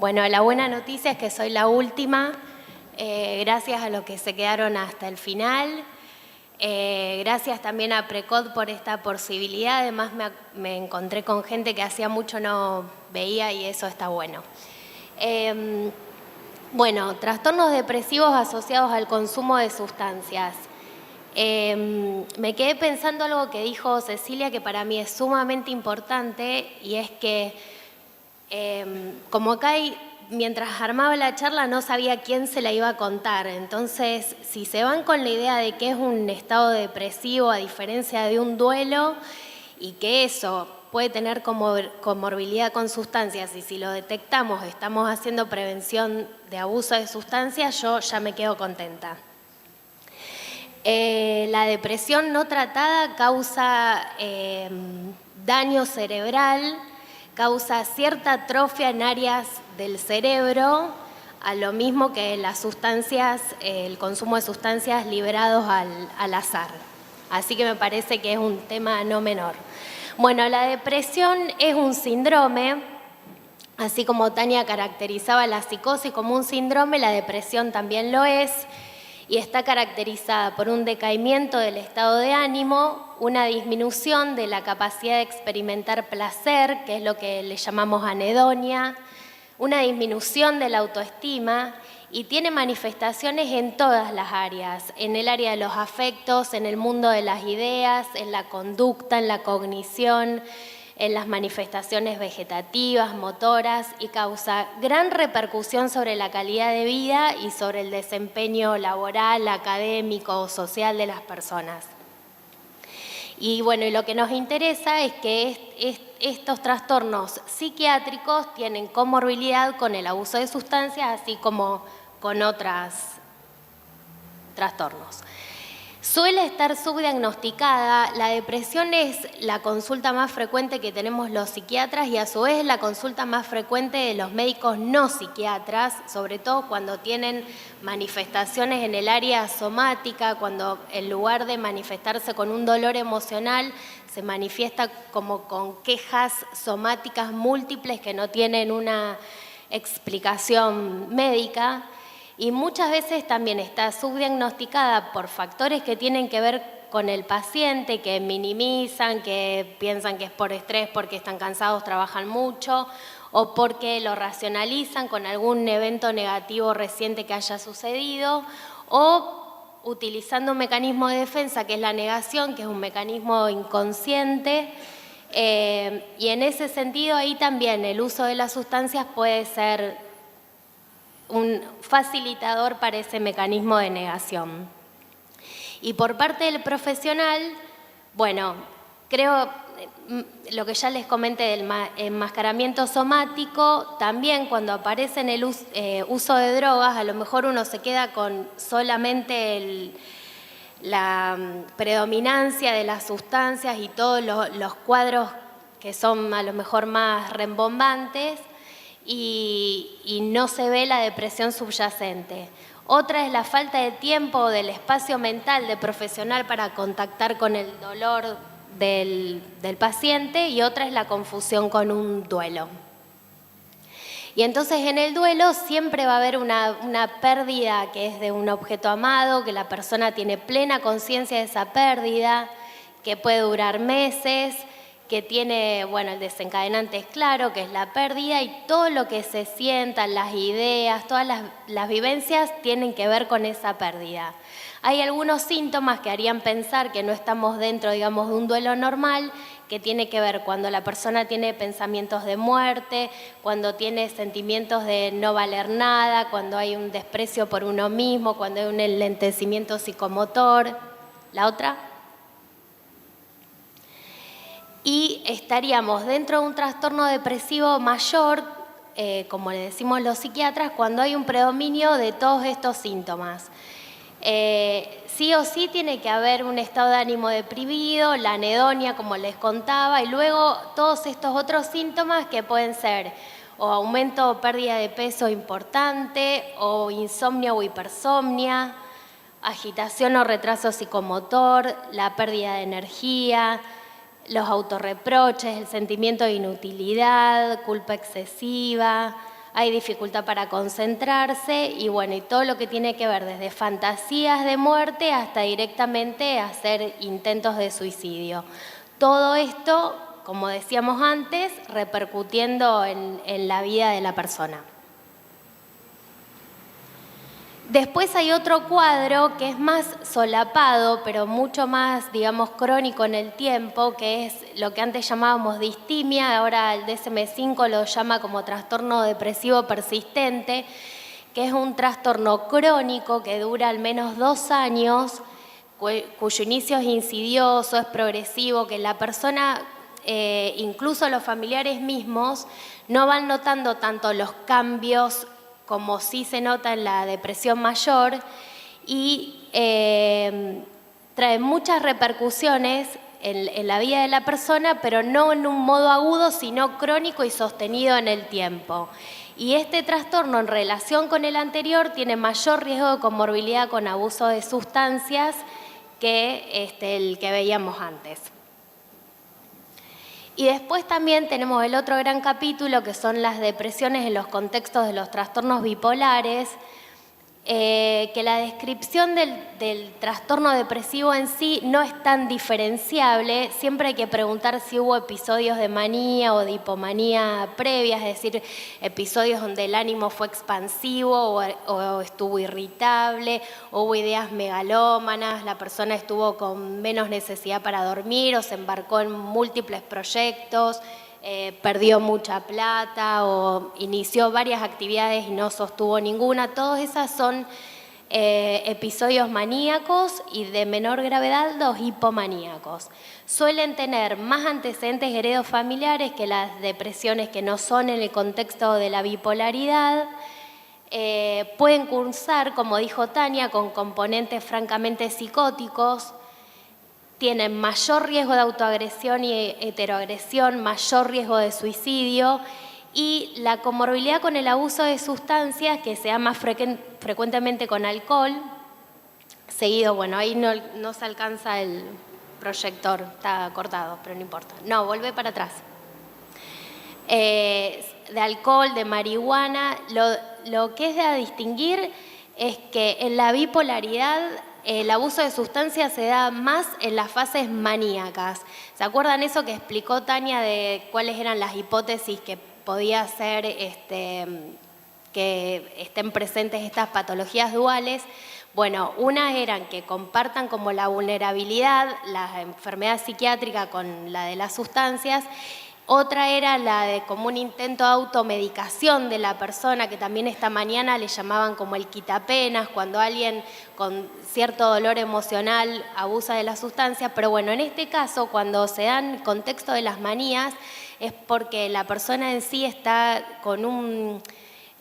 Bueno, la buena noticia es que soy la última, gracias a los que se quedaron hasta el final. Gracias también a Precod por esta posibilidad. Además me encontré con gente que hacía mucho no veía y eso está bueno. Bueno, trastornos depresivos asociados al consumo de sustancias. Me quedé pensando algo que dijo Cecilia que para mí es sumamente importante y es que como acá mientras armaba la charla no sabía quién se la iba a contar, entonces si se van con la idea de que es un estado depresivo a diferencia de un duelo y que eso puede tener comorbilidad con sustancias y si lo detectamos estamos haciendo prevención de abuso de sustancias, yo ya me quedo contenta. La depresión no tratada causa daño cerebral, causa cierta atrofia en áreas del cerebro, a lo mismo que las sustancias, el consumo de sustancias liberados al azar. Así que me parece que es un tema no menor. Bueno, la depresión es un síndrome, así como Tania caracterizaba la psicosis como un síndrome, la depresión también lo es, y está caracterizada por un decaimiento del estado de ánimo, una disminución de la capacidad de experimentar placer, que es lo que le llamamos anedonia, una disminución de la autoestima y tiene manifestaciones en todas las áreas, en el área de los afectos, en el mundo de las ideas, en la conducta, en la cognición, en las manifestaciones vegetativas, motoras y causa gran repercusión sobre la calidad de vida y sobre el desempeño laboral, académico o social de las personas. Y bueno, y lo que nos interesa es que estos trastornos psiquiátricos tienen comorbilidad con el abuso de sustancias, así como con otros trastornos. Suele estar subdiagnosticada, la depresión es la consulta más frecuente que tenemos los psiquiatras y a su vez la consulta más frecuente de los médicos no psiquiatras, sobre todo cuando tienen manifestaciones en el área somática, cuando en lugar de manifestarse con un dolor emocional, se manifiesta como con quejas somáticas múltiples que no tienen una explicación médica. Y muchas veces también está subdiagnosticada por factores que tienen que ver con el paciente, que minimizan, que piensan que es por estrés, porque están cansados, trabajan mucho, o porque lo racionalizan con algún evento negativo reciente que haya sucedido, o utilizando un mecanismo de defensa que es la negación, que es un mecanismo inconsciente, y en ese sentido ahí también el uso de las sustancias puede ser un facilitador para ese mecanismo de negación. Y por parte del profesional, bueno, creo lo que ya les comenté del enmascaramiento somático, también cuando aparece en el uso de drogas, a lo mejor uno se queda con solamente la predominancia de las sustancias y todos los cuadros que son a lo mejor más rembombantes, y no se ve la depresión subyacente. Otra es la falta de tiempo, del espacio mental de profesional para contactar con el dolor del paciente y otra es la confusión con un duelo. Y entonces en el duelo siempre va a haber una pérdida que es de un objeto amado, que la persona tiene plena conciencia de esa pérdida, que puede durar meses, que tiene, bueno, el desencadenante es claro, que es la pérdida y todo lo que se sientan, las ideas, todas las vivencias tienen que ver con esa pérdida. Hay algunos síntomas que harían pensar que no estamos dentro, digamos, de un duelo normal, que tiene que ver cuando la persona tiene pensamientos de muerte, cuando tiene sentimientos de no valer nada, cuando hay un desprecio por uno mismo, cuando hay un enlentecimiento psicomotor. ¿La otra? Y estaríamos dentro de un trastorno depresivo mayor, como le decimos los psiquiatras, cuando hay un predominio de todos estos síntomas. Sí o sí tiene que haber un estado de ánimo deprimido, la anedonia, como les contaba, y luego todos estos otros síntomas que pueden ser o aumento o pérdida de peso importante, o insomnio o hipersomnia, agitación o retraso psicomotor, la pérdida de energía, los autorreproches, el sentimiento de inutilidad, culpa excesiva, hay dificultad para concentrarse y bueno, y todo lo que tiene que ver desde fantasías de muerte hasta directamente hacer intentos de suicidio. Todo esto, como decíamos antes, repercutiendo en la vida de la persona. Después hay otro cuadro que es más solapado, pero mucho más, digamos, crónico en el tiempo, que es lo que antes llamábamos distimia, ahora el DSM-5 lo llama como trastorno depresivo persistente, que es un trastorno crónico que dura al menos 2 años, cuyo inicio es insidioso, es progresivo, que la persona, incluso los familiares mismos, no van notando tanto los cambios como sí se nota en la depresión mayor, y trae muchas repercusiones en la vida de la persona, pero no en un modo agudo, sino crónico y sostenido en el tiempo. Y este trastorno en relación con el anterior tiene mayor riesgo de comorbilidad con abuso de sustancias que el que veíamos antes. Y después también tenemos el otro gran capítulo, que son las depresiones en los contextos de los trastornos bipolares, que la descripción del trastorno depresivo en sí no es tan diferenciable. Siempre hay que preguntar si hubo episodios de manía o de hipomanía previas, es decir, episodios donde el ánimo fue expansivo o estuvo irritable, o hubo ideas megalómanas, la persona estuvo con menos necesidad para dormir o se embarcó en múltiples proyectos, perdió mucha plata o inició varias actividades y no sostuvo ninguna. Todas esas son episodios maníacos, y de menor gravedad los hipomaníacos. Suelen tener más antecedentes heredofamiliares que las depresiones que no son en el contexto de la bipolaridad. Pueden cursar, como dijo Tania, con componentes francamente psicóticos. Tienen mayor riesgo de autoagresión y heteroagresión, mayor riesgo de suicidio, y la comorbilidad con el abuso de sustancias, que se da más frecuentemente con alcohol, seguido, bueno, ahí no se alcanza el proyector, está cortado, pero no importa. No, volvé para atrás. De alcohol, de marihuana, lo que es de distinguir es que en la bipolaridad el abuso de sustancias se da más en las fases maníacas. ¿Se acuerdan eso que explicó Tania de cuáles eran las hipótesis que podía ser que estén presentes estas patologías duales? Bueno, unas eran que compartan como la vulnerabilidad, la enfermedad psiquiátrica con la de las sustancias. Otra era la de como un intento de automedicación de la persona, que también esta mañana le llamaban como el quitapenas, cuando alguien con cierto dolor emocional abusa de la sustancia. Pero bueno, en este caso, cuando se da en contexto de las manías, es porque la persona en sí está con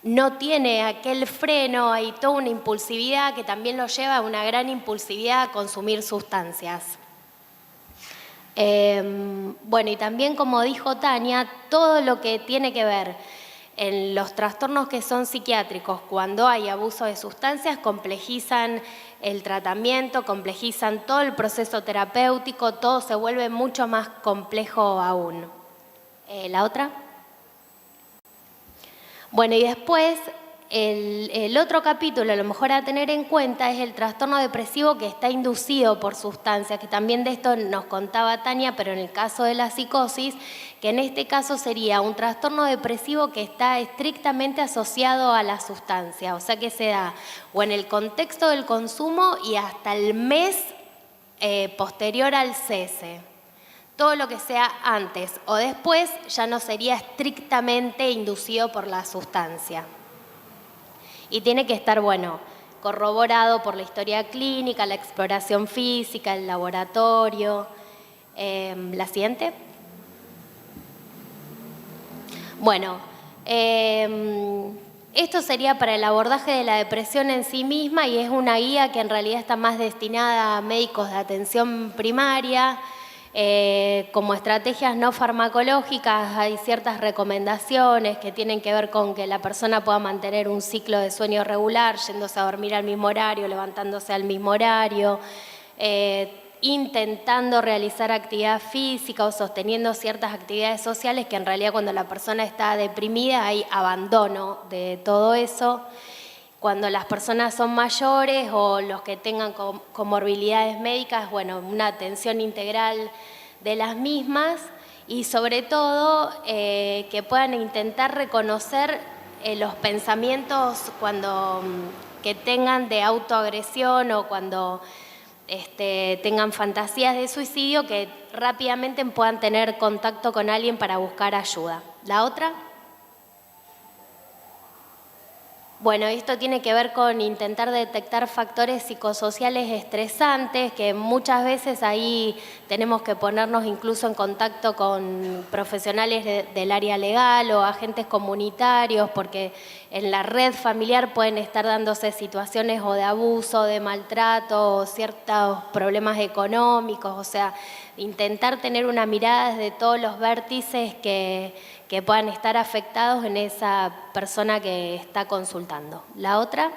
no tiene aquel freno, hay toda una impulsividad que también lo lleva a una gran impulsividad a consumir sustancias. Bueno, y también, como dijo Tania, todo lo que tiene que ver en los trastornos que son psiquiátricos, cuando hay abuso de sustancias, complejizan el tratamiento, complejizan todo el proceso terapéutico, todo se vuelve mucho más complejo aún. ¿La otra? Bueno, y después el otro capítulo, a lo mejor a tener en cuenta, es el trastorno depresivo que está inducido por sustancias, que también de esto nos contaba Tania, pero en el caso de la psicosis, que en este caso sería un trastorno depresivo que está estrictamente asociado a la sustancia, o sea que se da o en el contexto del consumo y hasta el mes posterior al cese. Todo lo que sea antes o después ya no sería estrictamente inducido por la sustancia. Y tiene que estar, bueno, corroborado por la historia clínica, la exploración física, el laboratorio. ¿La siguiente? Bueno, esto sería para el abordaje de la depresión en sí misma, y es una guía que en realidad está más destinada a médicos de atención primaria. Como estrategias no farmacológicas hay ciertas recomendaciones que tienen que ver con que la persona pueda mantener un ciclo de sueño regular, yéndose a dormir al mismo horario, levantándose al mismo horario, intentando realizar actividad física o sosteniendo ciertas actividades sociales, que en realidad cuando la persona está deprimida hay abandono de todo eso. Cuando las personas son mayores o los que tengan comorbilidades médicas, bueno, una atención integral de las mismas y sobre todo que puedan intentar reconocer los pensamientos que tengan de autoagresión o cuando tengan fantasías de suicidio, que rápidamente puedan tener contacto con alguien para buscar ayuda. ¿La otra? Bueno, esto tiene que ver con intentar detectar factores psicosociales estresantes, que muchas veces ahí tenemos que ponernos incluso en contacto con profesionales del área legal o agentes comunitarios, porque en la red familiar pueden estar dándose situaciones o de abuso, de maltrato, o ciertos problemas económicos, o sea, intentar tener una mirada desde todos los vértices que puedan estar afectados en esa persona que está consultando. ¿La otra?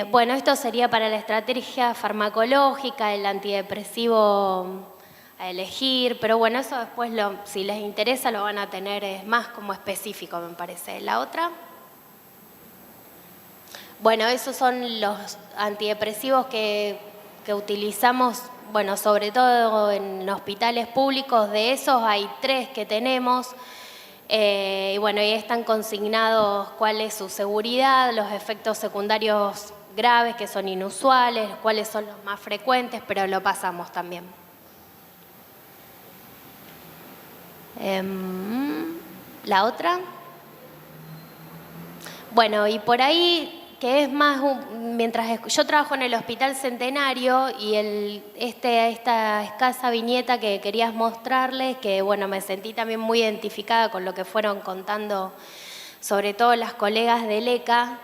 Bueno, esto sería para la estrategia farmacológica, el antidepresivo a elegir, pero bueno, eso después, si les interesa, lo van a tener, es más como específico, me parece. ¿La otra? Bueno, esos son los antidepresivos que utilizamos, bueno, sobre todo en hospitales públicos. De esos hay 3 que tenemos, y bueno, ahí están consignados cuál es su seguridad, los efectos secundarios graves que son inusuales, cuáles son los más frecuentes, pero lo pasamos también. ¿La otra? Bueno, y por ahí, que es más, mientras yo trabajo en el Hospital Centenario y esta escasa viñeta que querías mostrarles, que bueno, me sentí también muy identificada con lo que fueron contando, sobre todo las colegas del ECA.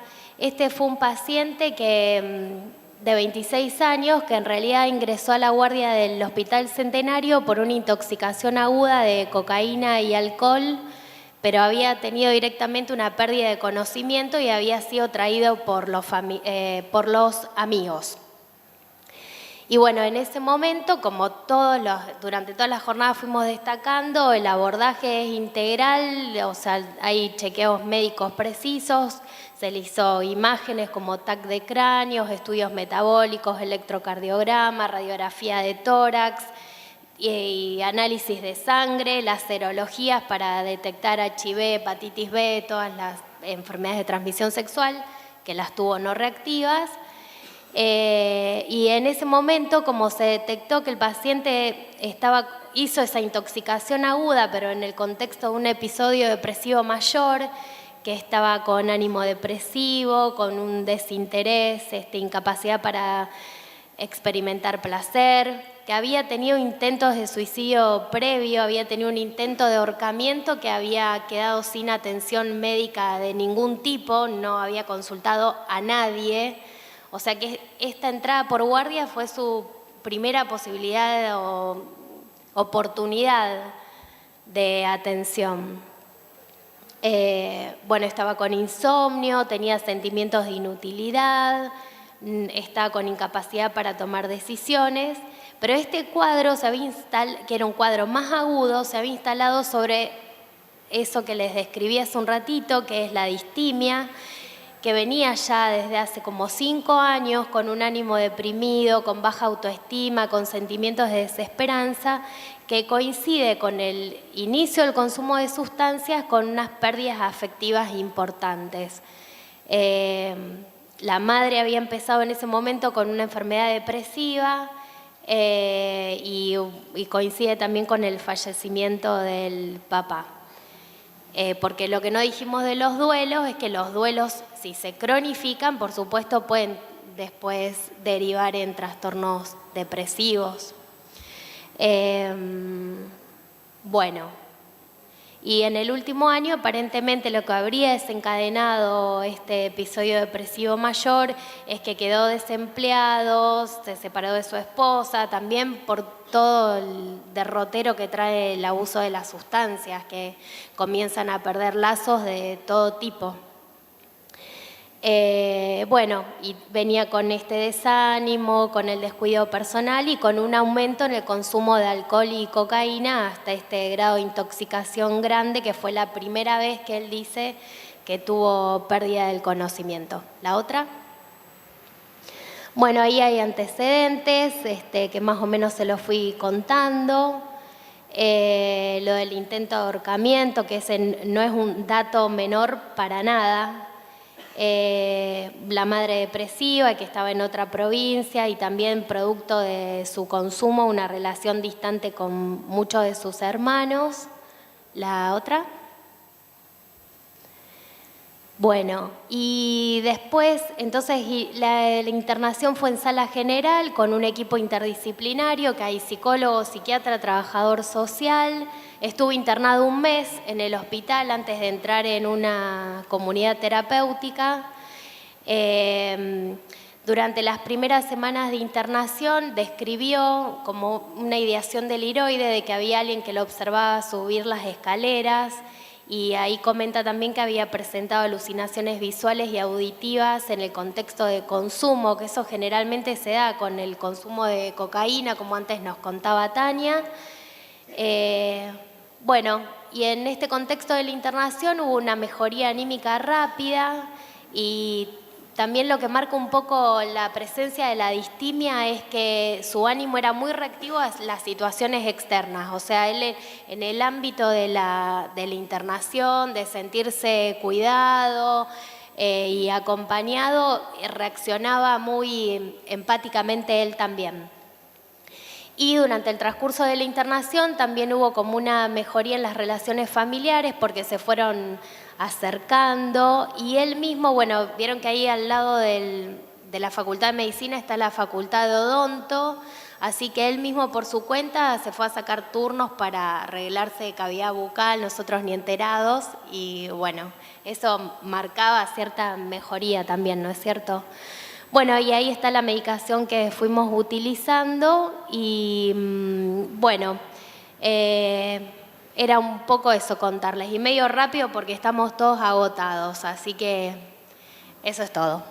Fue un paciente de 26 años que en realidad ingresó a la guardia del Hospital Centenario por una intoxicación aguda de cocaína y alcohol, pero había tenido directamente una pérdida de conocimiento y había sido traído por los amigos. Y bueno, en ese momento, como durante todas las jornadas fuimos destacando, el abordaje es integral, o sea, hay chequeos médicos precisos, se le hizo imágenes como TAC de cráneos, estudios metabólicos, electrocardiograma, radiografía de tórax, y análisis de sangre, las serologías para detectar HIV, hepatitis B, todas las enfermedades de transmisión sexual, que las tuvo no reactivas. Y en ese momento, como se detectó que el paciente hizo esa intoxicación aguda, pero en el contexto de un episodio depresivo mayor, que estaba con ánimo depresivo, con un desinterés, incapacidad para experimentar placer, que había tenido intentos de suicidio previo, había tenido un intento de ahorcamiento, que había quedado sin atención médica de ningún tipo, no había consultado a nadie. O sea que esta entrada por guardia fue su primera posibilidad o oportunidad de atención. Bueno, estaba con insomnio, tenía sentimientos de inutilidad, estaba con incapacidad para tomar decisiones, pero este cuadro que era un cuadro más agudo, se había instalado sobre eso que les describí hace un ratito, que es la distimia, que venía ya desde hace como 5 años con un ánimo deprimido, con baja autoestima, con sentimientos de desesperanza, que coincide con el inicio del consumo de sustancias con unas pérdidas afectivas importantes. La madre había empezado en ese momento con una enfermedad depresiva y coincide también con el fallecimiento del papá. Porque lo que no dijimos de los duelos es que los duelos, si se cronifican, por supuesto pueden después derivar en trastornos depresivos. Bueno, y en el último año aparentemente lo que habría desencadenado este episodio depresivo mayor es que quedó desempleado, se separó de su esposa, también por todo el derrotero que trae el abuso de las sustancias, que comienzan a perder lazos de todo tipo. Bueno, y venía con este desánimo, con el descuido personal y con un aumento en el consumo de alcohol y cocaína hasta este grado de intoxicación grande, que fue la primera vez que él dice que tuvo pérdida del conocimiento. ¿La otra? Bueno, ahí hay antecedentes que más o menos se los fui contando. Lo del intento de ahorcamiento, que no es un dato menor para nada. La madre depresiva, que estaba en otra provincia y también producto de su consumo, una relación distante con muchos de sus hermanos. ¿La otra? Bueno, y después, entonces, la internación fue en sala general con un equipo interdisciplinario, que hay psicólogo, psiquiatra, trabajador social. Estuvo internado un mes en el hospital antes de entrar en una comunidad terapéutica. Durante las primeras semanas de internación describió como una ideación deliroide de que había alguien que lo observaba subir las escaleras. Y ahí comenta también que había presentado alucinaciones visuales y auditivas en el contexto de consumo, que eso generalmente se da con el consumo de cocaína, como antes nos contaba Tania. Bueno, y en este contexto de la internación hubo una mejoría anímica rápida y también lo que marca un poco la presencia de la distimia es que su ánimo era muy reactivo a las situaciones externas. O sea, él en el ámbito de la internación, de sentirse cuidado y acompañado, reaccionaba muy empáticamente él también. Y durante el transcurso de la internación también hubo como una mejoría en las relaciones familiares porque se fueron acercando y él mismo, bueno, vieron que ahí al lado de la Facultad de Medicina está la Facultad de Odonto, así que él mismo por su cuenta se fue a sacar turnos para arreglarse de cavidad bucal, nosotros ni enterados, y bueno, eso marcaba cierta mejoría también, ¿no es cierto? Bueno, y ahí está la medicación que fuimos utilizando y bueno, era un poco eso contarles y medio rápido porque estamos todos agotados, así que eso es todo.